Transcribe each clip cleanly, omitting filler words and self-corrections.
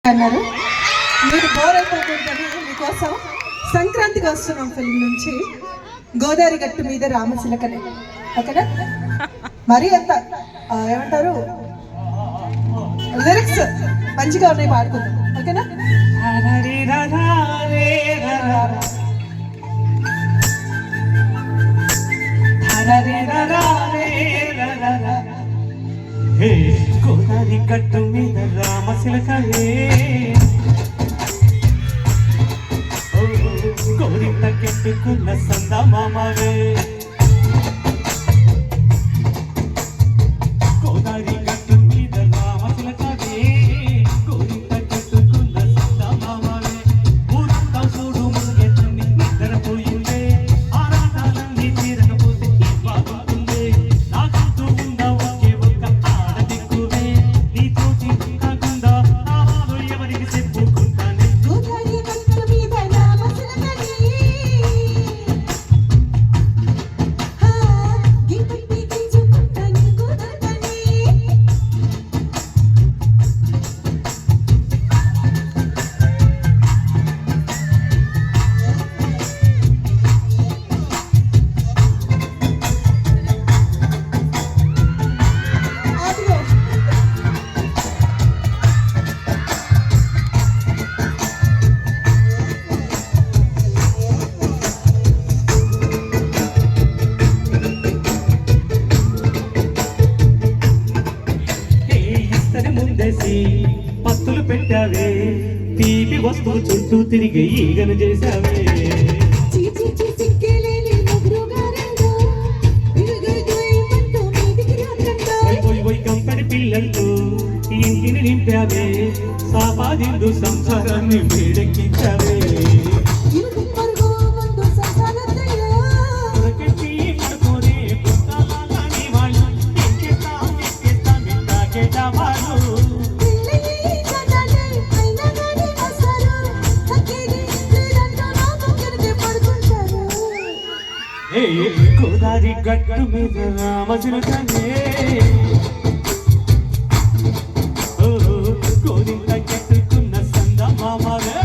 అన్నారు. మీరు బోర్ అయిపోతుందని మీకోసం సంక్రాంతికి వస్తున్నాం ఫిల్మ్ నుంచి గోదావరి గట్టు మీద రామచిలకనే. ఓకేనా? మరి అంత ఏమంటారు లిరిక్స్ మంచిగా ఉన్నాయి, పాడుకుందాం. ఓకేనా? గోదావరి గట్టు మీద రామచిలకనే కోరిక కెట్టుకున్న సందా మామవే. గోదావరి గట్టు మీద రామచిలకనే కోరిక కెట్టుకున్న సందా మామవే. ఊరంతా చూడు ముసుగెత్తని నిద్రపోయిందే, ఆరాటాలన్నీ తీరకపోతే బాగుంటుందే. నాకంటూ ఉన్న ఒకే ఒక్క ఆడదిక్కువే, నీ తోటి కాకుండా నా వాళ్ళు ఎవరికి చెప్పుకుంటానే. పత్తులు పెట్టావే, తీపి వస్తువు చుట్టూ తిరిగి ఈగను చేశావే. కంపెనీ పిల్లలతో ఇంటిని నింపావే, సాపాదిందు సంసారాన్ని వేడెక్కించావే. గోదావరి గట్టు మీద రామచిలకనే కోరిక కెట్టుకున్న సందా మామవే.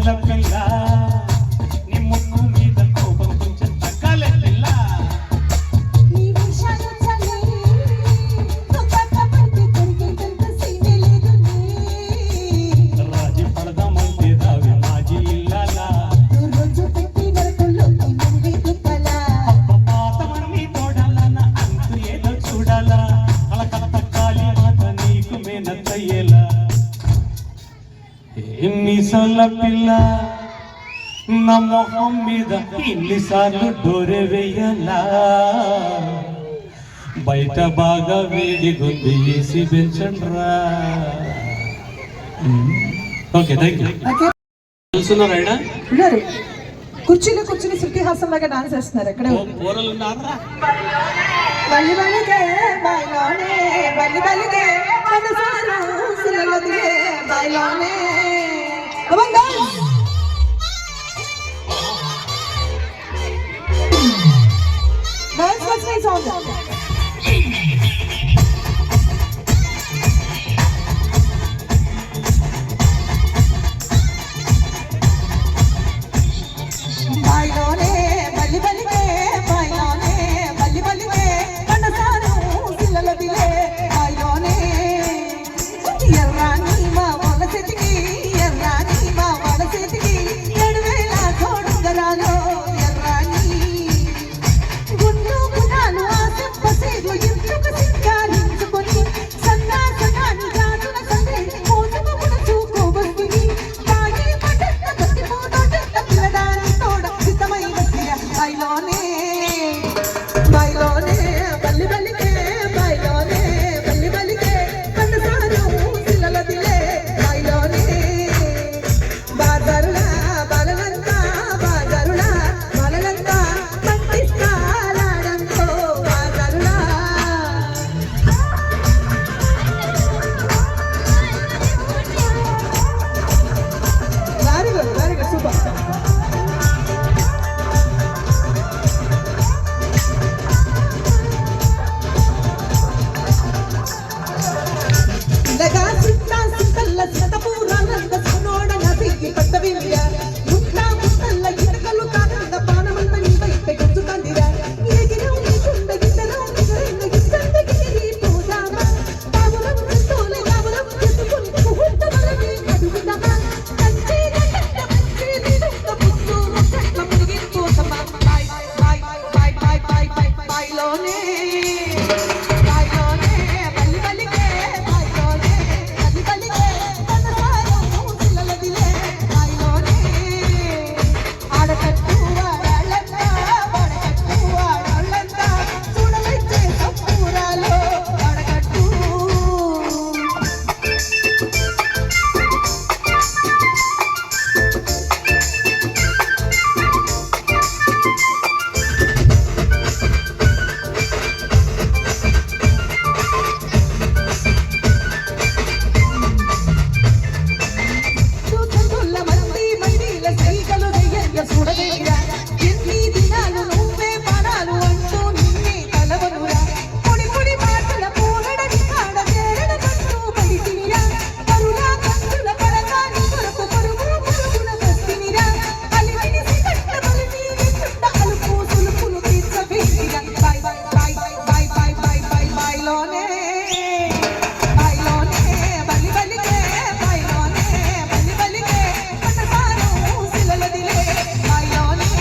మీసాల పిల్ల నీ ముక్కు మీద కోపం కొంచెం తగ్గాలే పిల్ల నీ విషయాలు చలే తొక్కక పడితే దొరికేంత సీనే లేదు రాజీ పడదామంటే రావి మాజీ ఇల్లాలా రోజు పెట్టి నరకుల్లో నువ్వే దుప్పలా పాతవన్నీ తోడాలన్న అంతు ఏదో చూడాలా కలకత్త కాలి మాట నీకు మేనత్తయ్యేలా ఎన్నిసార్ల పిల్ల నా మొహం మీద ఇన్నిసార్లు డోరే వేయాలా బయట బాగా వేడిగుంది ఏసీ పెంచండ్రా ఓకే థ్యాంక్ యూ ఓకే తెలుసున్నారా ఈడ? ఉన్నారు కుర్చీలో కూర్చుని శృతి హాసం లాగా డాన్స్ చేస్తున్నారు ఎక్కడ కూరలు ఉన్నారా బల్లి బలిగే బాయిలోనే బల్లి బలిగే మనసారా సిలలదిగే బాయిలోనే Come on, guys! Guys, what's my song? బాయిలోనే బల్లి బలిగే బాయిలోనే బల్లి బలిగే మనసారా సిలలదిగే బాయిలోనే ఎర్రాని మా వాళ్ళ చేతికి ఎర్రాని మా వాళ్ళ చేతికి 7,000 తోడుగరాలో ఎర్రాని గుండు గుణాలు ఆసప్ప సేలు ఇంచుకు సింగారించుకొని సన్నాసనాన్ని గాజుల సందే మోజుకు చూకోబోతుంది తాగి పడ్డ బతిపోతోట పిల్లడాని తోడ సిద్ధమై వచ్చిన బాయిలోనే బాయిలోనే బల్లి బలిగే బాయిలోనే బల్లి బలిగే కన్నసారు సిల్లలదిలే బాయిలోనే బాజరులా బాలలంతా బాజరులా బాలలంతా పట్టిస్తాలాడంతో బాజరులా వెరీ గుడ్ సూపర్ లగా సిద్ధా సిద్ధల్ల సిద్ధపూరానంద సునోడ నదికి పట్టవిల్య ముట్లా ముట్టల్ల ఇటకలు తానంద పానమంత నీ వైపే గుర్తుకందిరా ఎగిరం కుండ గిద్దరం ఎగరంగ గిద్దందగిరి పూజామ పావురం తోలే పావురం ఎత్తుకుని పుహుంట వలనే అడుగుదమ కంచి గట్ట మంచి నిడుక పుట్టు చెట్ల మునిగి పోతమ బై బై బై బై బై బై బైలోనే బాయిలోనే బల్లి బలిగే బాయిలోనే బల్లి బలిగే కన్నసారం సిల్లలదిలే బాయిలోనే ఆడకట్టు ఆడాళ్ళంతా వాడకట్టు ఆడాళ్ళంతా చూడవచ్చే సప్పూరాలో ఆడకట్టు చూచుతుల్ల మంది మైదీల సైకలు వెయ్యంగ చూడవేరా ఎన్ని దినాలు నువ్వే పడాలు అంటూ నిన్నే కలవనురా పొడి పొడి మాటల పూలడని కాడ చేరడ పట్టు పడితినిరా కరులా కంచుల పరగాని కొరకు పరుగు పరుగున వస్తినిరా అలివిని సిగట్ల బలిని చుట్ట అలుపు సులుపులు తీర్చవేసిరా బై బై బై బై బై బై బై బైలోనే బాయిలోనే బల్లి బలిగే బాయిలోనే బల్లి బలిగే కన్నసారం సిల్లలదిలే బాయిలోనే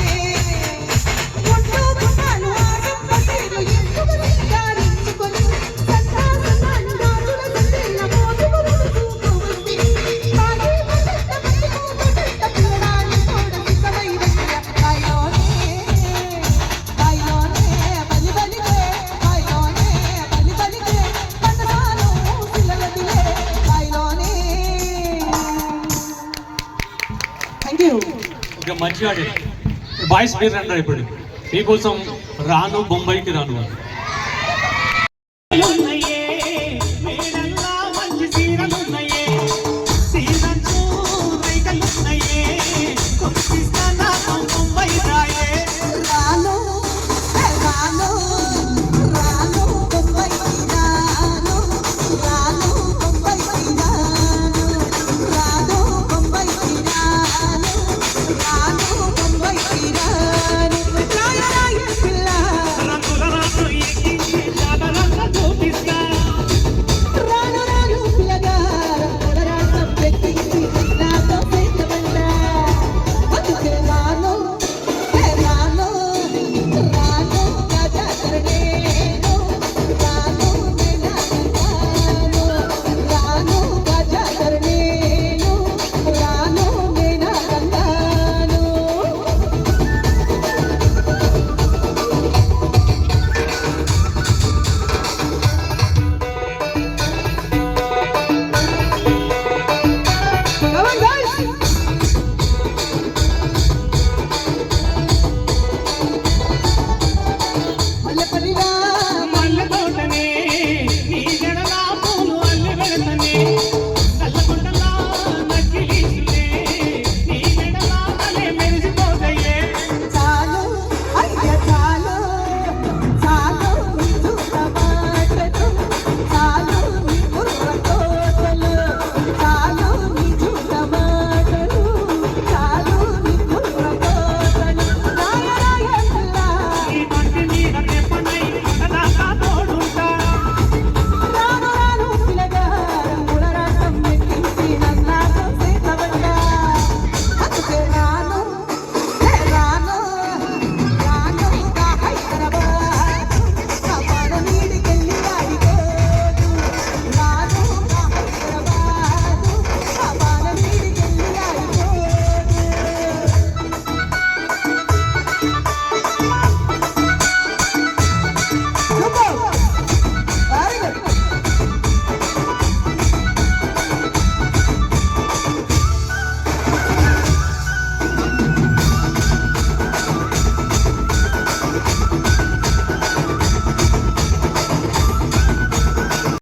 గుండు గుణాలు ఆసప్ప సేలు ఇంచుకు సింగారించుకొని సన్నాసనాన్ని గాజుల సందేల మోజుకు చూకోబోతుంది తాగి పడ్డ బతిపోతోట పిల్లడాని తోడ సిద్ధమై వచ్చిన బాయిలోనే బాయిలోనే బల్లి బలిగే బాయిలోనే బల్లి బలిగే కన్నసారం సిల్లలదిలే బాయిలోనే థ్యాంక్ యూ ఒక మంచి ఆడి బాయ్స్ మీరు రండి ఇప్పుడు మీకోసం రాను బొంబాయికి రాను